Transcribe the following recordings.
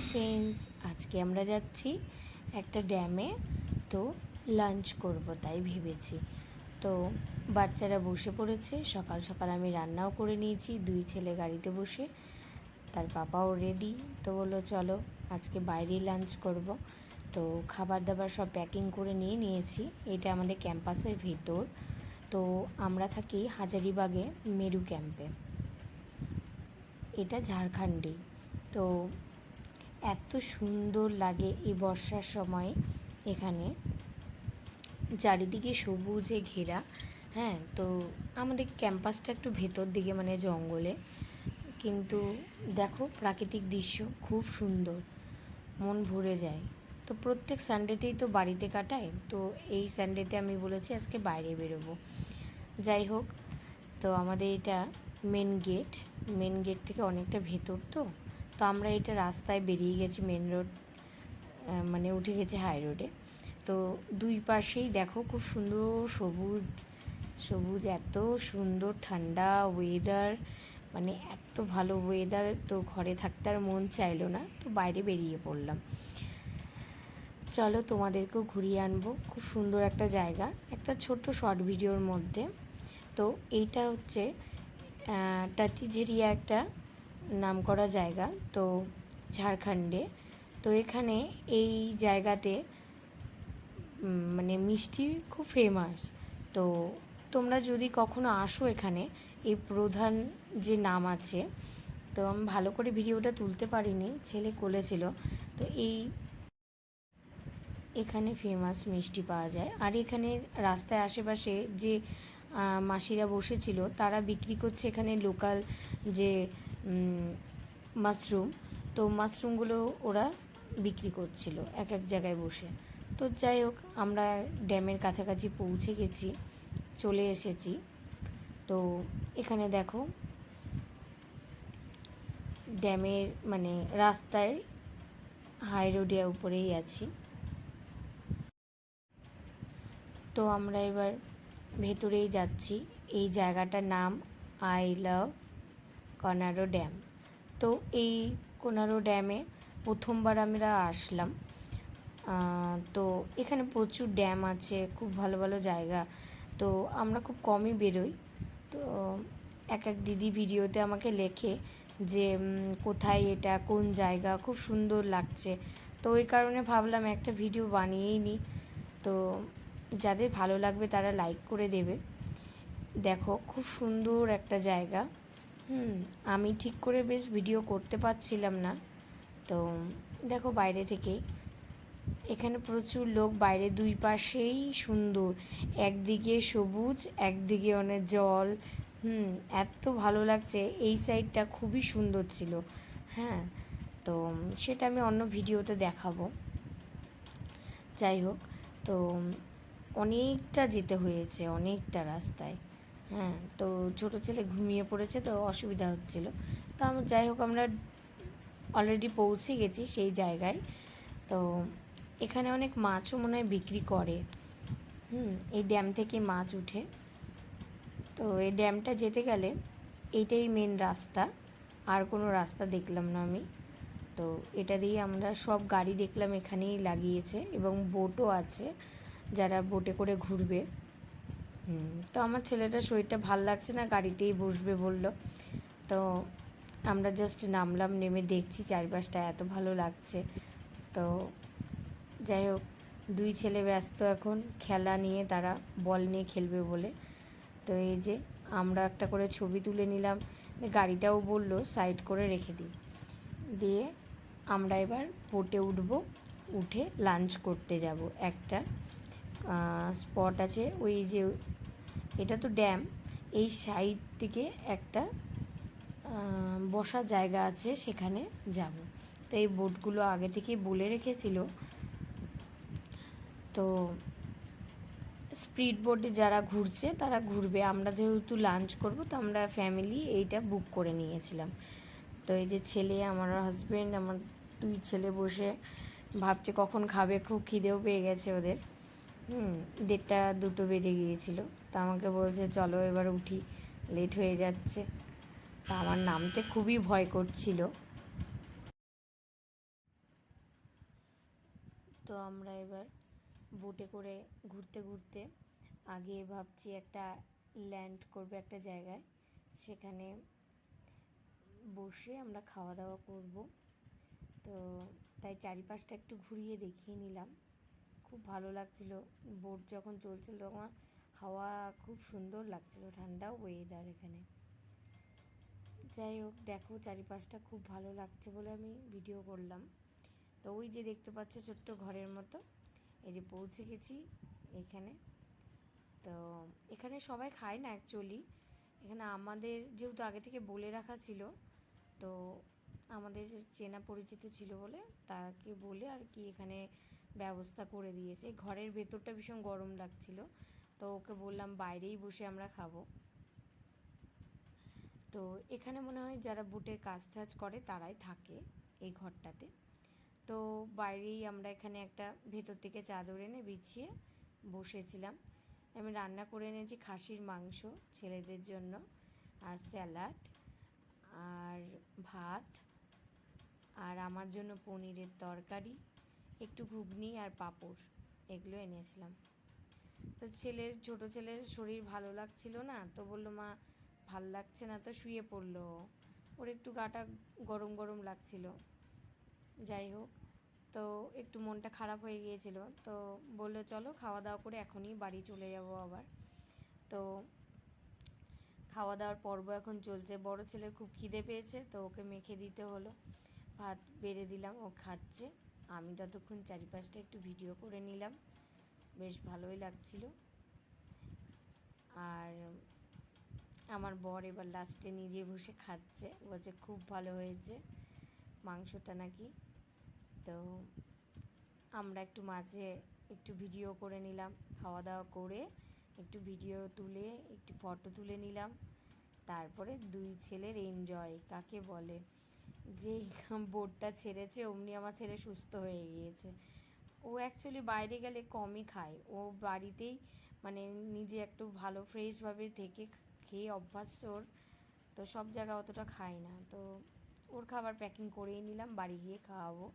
Friends, আজকে আমরা যাচ্ছি একটা ড্যামে। তো লাঞ্চ করব তাই ভেবেছি। তো বাচ্চারা বসে পড়েছে, সকাল সকাল আমি রান্নাও করে নিয়েছি, দুই ছেলে গাড়িতে বসে, তার পাপাও রেডি। তো বললো চলো আজকে বাইরেই লাঞ্চ করব। তো খাবার দাবার সব প্যাকিং করে নিয়ে নিয়েছি। এটা আমাদের ক্যাম্পাসের ভিতর। তো আমরা থাকি হাজারিবাগে মেরু ক্যাম্পে, এটা ঝাড়খণ্ডে। তো এত সুন্দর লাগে এই বর্ষার সময় এখানে, চারিদিকে সবুজে ঘেরা। হ্যাঁ, তো আমাদের ক্যাম্পাসটা একটু ভেতর দিকে, মানে জঙ্গলে, কিন্তু দেখো প্রাকৃতিক দৃশ্য খুব সুন্দর, মন ভরে যায়। তো প্রত্যেক সানডেতেই তো বাড়িতে কাটাই, তো এই সানডেতে আমি বলেছি আজকে বাইরে বেরোবো। যাই হোক, তো আমাদের এটা মেন গেট থেকে অনেকটা ভেতর। তো তো আমরা এটা রাস্তায় বেরিয়ে গেছি, মেন রোড, মানে উঠে গেছে হাই রোডে। তো দুই পাশেই দেখো খুব সুন্দর সবুজ সবুজ, এত সুন্দর ঠান্ডা ওয়েদার, মানে এত ভালো ওয়েদার। তো ঘরে থাকতে আর মন চাইলো না, তো বাইরে বেরিয়ে পড়লাম। চলো তোমাদেরকেও ঘুরিয়ে আনবো, খুব সুন্দর একটা জায়গা, একটা ছোট্ট শর্ট ভিডিওর মধ্যে। তো এইটা হচ্ছে টাটিঝেরিয়া, একটা নামকরা জায়গা, তো ঝাড়খণ্ডে। তো এখানে এই জায়গাতে মানে মিষ্টি খুব ফেমাস। তো তোমরা যদি কখনো আসো এখানে, এই প্রধান যে নাম আছে, তো আমি ভালো করে ভিডিওটা তুলতে পারিনি, ছেলে কোলে ছিল। তো এখানে ফেমাস মিষ্টি পাওয়া যায়। আর এখানে রাস্তায় আশেপাশে যে মাসিরা বসেছিল, তারা বিক্রি করছে এখানে লোকাল যে মাশরুম। তো মাশরুমগুলো ওরা বিক্রি করছিল এক এক জায়গায় বসে। তো যাই হোক, আমরা ড্যামের কাছাকাছি পৌঁছে গেছি, চলে এসেছি। তো এখানে দেখো ড্যামের মানে রাস্তায় হাই রোডের উপরেই আছি। তো আমরা এবার ভেতরেই যাচ্ছি। এই জায়গাটার নাম আই লাভ কনারো ড্যাম। তো এই কোনারো ড্যামে প্রথমবার আমরা আসলাম। তো এখানে প্রচুর ড্যাম আছে, খুব ভালো ভালো জায়গা। তো আমরা খুব কমই বেরোই। তো এক এক দিদি ভিডিওতে আমাকে লেখে যে কোথায় এটা, কোন জায়গা, খুব সুন্দর লাগছে। তো ওই কারণে ভাবলাম একটা ভিডিও বানিয়েই নিই। তো যাদের ভালো লাগবে তারা লাইক করে দেবে। দেখো খুব সুন্দর একটা জায়গা। আমি ঠিক করে বেশ ভিডিও করতে পারছিলাম না। তো দেখো বাইরে থেকেই এখানে প্রচুর লোক, বাইরে দুই পাশেই সুন্দর, একদিকে সবুজ, একদিকে অনেক জল। এত ভালো লাগছে, এই সাইডটা খুবই সুন্দর ছিল। হ্যাঁ, তো সেটা আমি অন্য ভিডিওতে দেখাবো। যাই হোক, তো অনেকটা যেতে হয়েছে, অনেকটা রাস্তায়। হ্যাঁ, তো ছোটো ছেলে ঘুমিয়ে পড়েছে, তো অসুবিধা হচ্ছিল। তো যাই হোক, আমরা অলরেডি পৌঁছে গেছি সেই জায়গায়। তো এখানে অনেক মাছও মনে হয় বিক্রি করে। এই ড্যাম থেকে মাছ উঠে। তো এই ড্যামটা যেতে গেলে এইটাই মেন রাস্তা, আর কোনো রাস্তা দেখলাম না আমি। তো এটা দিয়ে আমরা সব গাড়ি দেখলাম এখানেই লাগিয়েছে, এবং বোটও আছে, যারা বোটে করে ঘুরবে। তো আমার ছেলেটার শরীরটা ভাল লাগছে না, গাড়িতেই বসবে বলল। তো আমরা জাস্ট নামলাম, নেমে দেখছি চারপাশটা, এত ভালো লাগছে। তো যাই হোক, দুই ছেলে ব্যস্ত এখন খেলা নিয়ে, তারা বল নিয়ে খেলবে বলে। তো এই যে আমরা একটা করে ছবি তুলে নিলাম, গাড়িটাও বললো সাইড করে রেখে দিই। দিয়ে আমরা এবার বোটে উঠবো, উঠে লাঞ্চ করতে যাব। একটা স্পট আছে, ওই যে এটা তো ড্যাম, এই সাইড থেকে একটা বসার জায়গা আছে, সেখানে যাব। তো এই বোটগুলো আগে থেকেই বলে রেখেছিল। তো স্পিড বোটে যারা ঘুরছে তারা ঘুরবে, আমরা যেহেতু লাঞ্চ করব, তো আমরা ফ্যামিলি এইটা বুক করে নিয়েছিলাম। তো এই যে ছেলে, আমার হাজব্যান্ড, আমার দুই ছেলে বসে ভাবছে কখন খাবে, খুব খিদেও পেয়ে গেছে ওদের। 1:30 2 বেজে গিয়েছিল। তা আমাকে বলছে চলো এবার উঠি, লেট হয়ে যাচ্ছে। তা আমার নামতে খুবই ভয় করছিল। তো আমরা এবার বোটে করে ঘুরতে ঘুরতে আগে ভাবছি একটা ল্যান্ড করবে একটা জায়গায়, সেখানে বসে আমরা খাওয়া দাওয়া করব। তো তাই চারিপাশটা একটু ঘুরিয়ে দেখিয়ে নিলাম। খুব ভালো লাগছিল, বোট যখন চলছিল তখন হাওয়া খুব সুন্দর লাগছিল, ঠান্ডাও ওয়েদার এখানে। যাই হোক, দেখো চারিপাশটা খুব ভালো লাগছে বলে আমি ভিডিও করলাম। তো ওই যে দেখতে পাচ্ছ ছোট্ট ঘরের মতো, এই যে পৌঁছে গেছি এখানে। তো এখানে সবাই খায় না অ্যাকচুয়ালি, এখানে আমাদের যেহেতু আগে থেকে বলে রাখা ছিল, তো আমাদের চেনা পরিচিত ছিল বলে তাকে বলে আর কি এখানে ব্যবস্থা করে দিয়েছে। ঘরের ভেতরটা ভীষণ গরম লাগছিল, তো ওকে বললাম বাইরেই বসে আমরা খাবো। তো এখানে মনে হয় যারা বুটের কাজ টাজ করে তারাই থাকে এই ঘরটাতে। তো বাইরেই আমরা এখানে একটা ভেতর থেকে চাদর এনে বিছিয়ে বসেছিলাম। আমি রান্না করে এনেছি খাসির মাংস ছেলেদের জন্য, আর স্যালাড, আর ভাত, আর আমার জন্য পনিরের তরকারি, একটু ঘুগনি আর পাঁপড়, এগুলো এনেছিলাম। তো ছোটো ছেলের শরীর ভালো লাগছিল না, তো বললো মা ভাল লাগছে না, তো শুয়ে পড়লো। ওর একটু গাটা গরম গরম লাগছিল। যাই হোক, তো একটু মনটা খারাপ হয়ে গিয়েছিল, তো বললো চলো খাওয়া দাওয়া করে এখনই বাড়ি চলে যাব আবার। তো খাওয়া দাওয়ার পর্ব এখন চলছে। বড় ছেলের খুব খিদে পেয়েছে, তো ওকে মেখে দিতে হলো, ভাত বেড়ে দিলাম, ও খাচ্ছে। আমি ততক্ষণ চারিপাশটা একটু ভিডিও করে নিলাম, বেশ ভালোই লাগছিল। আর আমার বর এবার লাস্টে নিজে বসে খাচ্ছে, বলছে খুব ভালো হয়েছে মাংসটা নাকি। তো আমরা একটু মাঝে একটু ভিডিও করে নিলাম, খাওয়া দাওয়া করে একটু ভিডিও তুলে একটু ফটো তুলে নিলাম। তারপরে দুই ছেলের এনজয় কাকে বলে, যে বোটটা ছেড়েছে অমনি আমার ছেলে সুস্থ হয়ে গিয়েছে। ও অ্যাকচুয়ালি বাইরে গেলে কমই খায়, ও বাড়িতেই মানে নিজে একটু ভালো ফ্রেশভাবে থেকে খেয়ে অভ্যাস ওর, তো সব জায়গা অতটা খায় না। তো ওর খাবার প্যাকিং করেই নিলাম, বাড়ি গিয়ে খাওয়াবো।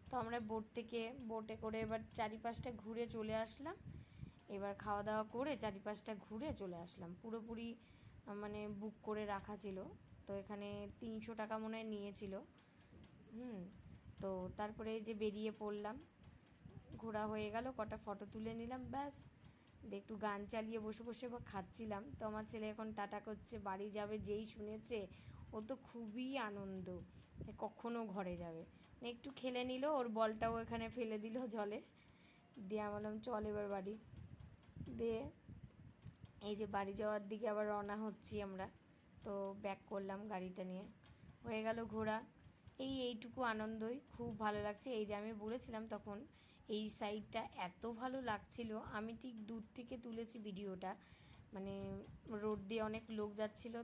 তো আমরা বোটে করে এবার চারিপাশটা ঘুরে চলে আসলাম। এবার খাওয়া দাওয়া করে চারিপাশটা ঘুরে চলে আসলাম। পুরোপুরি মানে বুক করে রাখা ছিল, তো এখানে 300 টাকা মনে হয় নিয়েছিল। তো তারপরে যে বেরিয়ে পড়লাম, ঘোরা হয়ে গেল, কটা ফটো তুলে নিলাম, ব্যাস। একটু গান চালিয়ে বসে বসে খাচ্ছিলাম। তো আমার ছেলে এখন টাটা করছে, বাড়ি যাবে যেই শুনেছে ও তো খুবই আনন্দ, কখনো ঘরে যাবে। একটু খেলে নিল, ওর বলটাও এখানে ফেলে দিল জলে, দিয়ে আমি বললাম চল এবার বাড়ি। দিয়ে এই যে বাড়ি যাওয়ার দিকে আবার রওনা হচ্ছি আমরা। তো ব্যাক করলাম গাড়িটা নিয়ে, হয়ে গেল ঘোরা। এইটুকু আনন্দই খুব ভালো লাগছে। এই যে আমি বলেছিলাম তখন এই সাইডটা এত ভালো লাগছিল, আমি ঠিক দূর থেকে তুলেছি ভিডিওটা, মানে রোড দিয়ে অনেক লোক যাচ্ছিলো।